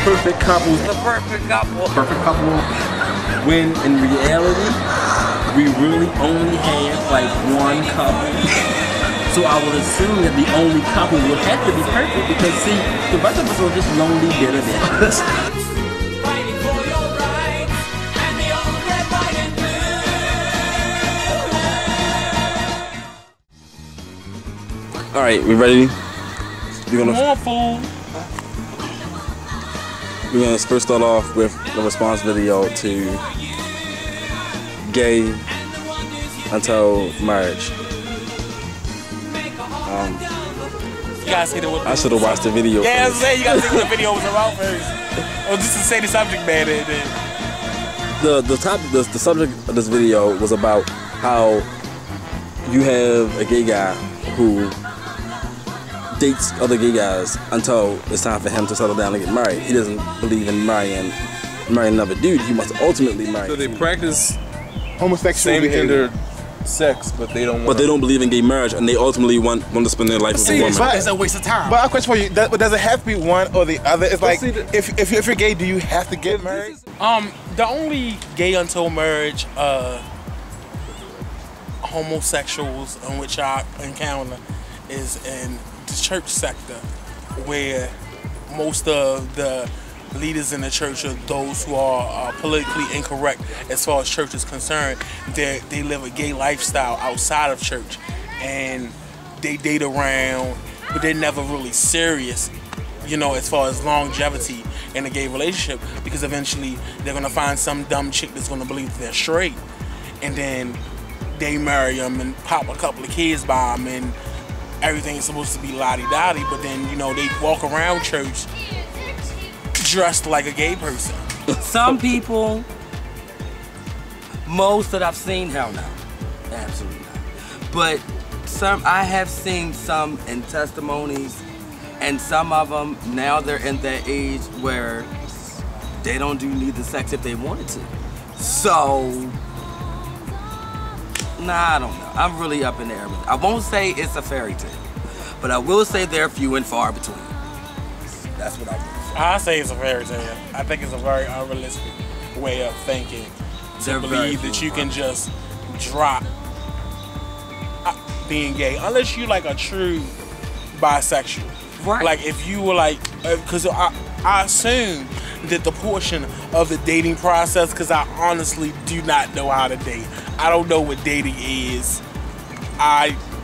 perfect couples. The perfect couple. Perfect couple. When in reality, we really only have like one couple. So I would assume that the only couple would have to be perfect because see, the rest of us are just lonely bitter bitches. All right, we ready? We're gonna first start off with the response video to Gay Until Marriage. You gotta see I should have watched the video. Yeah, first. I'm saying you gotta see what the video was about first. Or just to say the subject matter. The subject of this video was about how you have a gay guy who dates other gay guys until it's time for him to settle down and get married. He doesn't believe in marrying another dude. He wants to ultimately marry. So they practice homosexual same-gender sex, but they don't. But they don't believe in gay marriage, and they ultimately want to spend their life with a woman. It's a waste of time. But I have a question for you: does it have to be one or the other? It's like if you're gay, do you have to get married? The only gay until marriage homosexuals in which I encounter is in the church sector, where most of the leaders in the church are those who are politically incorrect as far as church is concerned. They live a gay lifestyle outside of church, and they date around, but they're never really serious, you know, as far as longevity in a gay relationship, because eventually they're gonna find some dumb chick that's gonna believe that they're straight, and then they marry them and pop a couple of kids by them, and everything's supposed to be lottie-dottie, but then, you know, they walk around church dressed like a gay person. Some people, most that I've seen, hell no, absolutely not. But I have seen some in testimonies, and some of them, now they're in that age where they don't do neither sex if they wanted to. So, nah, I don't know. I'm really up in the air with it. I won't say it's a fairy tale, but I will say they're few and far between. That's what I will say. I say it's a fairy tale. I think it's a very unrealistic way of thinking to believe that you can just drop being gay, unless you like a true bisexual. Right. Like if you were like, because I assume that the portion of the dating process, because I honestly do not know how to date. I don't know what dating is.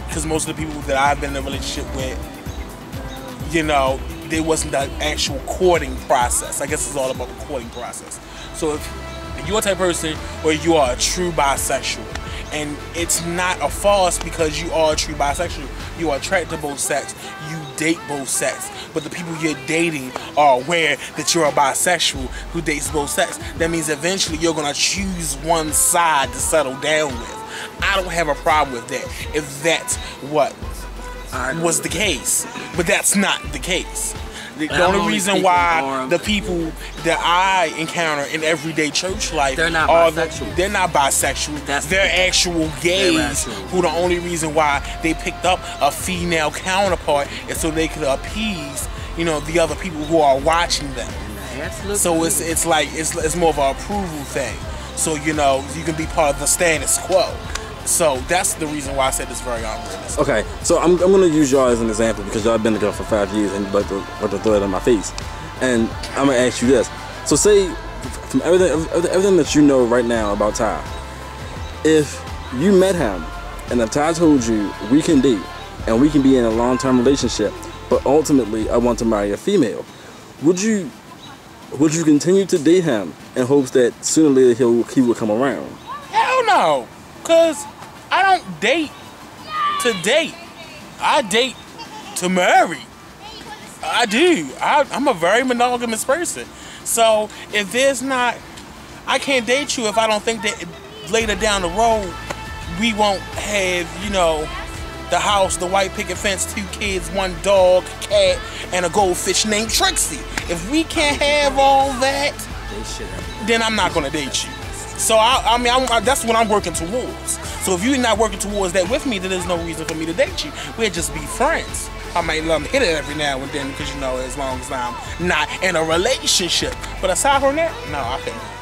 Because most of the people that I've been in a relationship with, you know, there wasn't that actual courting process. I guess it's all about the courting process. So if you're a type of person where you are a true bisexual, and it's not a farce because you are a true bisexual, you are attracted to both sex, you date both sex, but the people you're dating are aware that you're a bisexual who dates both sex, that means eventually you're gonna choose one side to settle down with. I don't have a problem with that if that's what was the case, but that's not the case. The only reason why the people that I encounter in everyday church life they're not bisexual. They're not bisexual. They're actual gays who the only reason why they picked up a female counterpart is so they could appease, you know, the other people who are watching them. So it's like it's more of an approval thing. So, you know, you can be part of the status quo. So that's the reason why I said it's very unrealistic. Okay, so I'm gonna use y'all as an example because y'all been together for 5 years and you'd like to throw it in my face. And I'm gonna ask you this. So say from everything that you know right now about Ty, if you met him and if Ty told you we can date and we can be in a long-term relationship, but ultimately I want to marry a female, would you continue to date him in hopes that sooner or later he will come around? Hell no, cause I don't date to date. I date to marry. I do. I'm a very monogamous person. So if there's not, I can't date you if I don't think that later down the road we won't have, you know, the house, the white picket fence, 2 kids, 1 dog, cat, and a goldfish named Trixie. If we can't have all that, then I'm not gonna date you. So I mean, that's what I'm working towards. So if you're not working towards that with me, then there's no reason for me to date you. We'll just be friends. I might let them hit it every now and then because, you know, as long as I'm not in a relationship. But aside from that, no, I can't.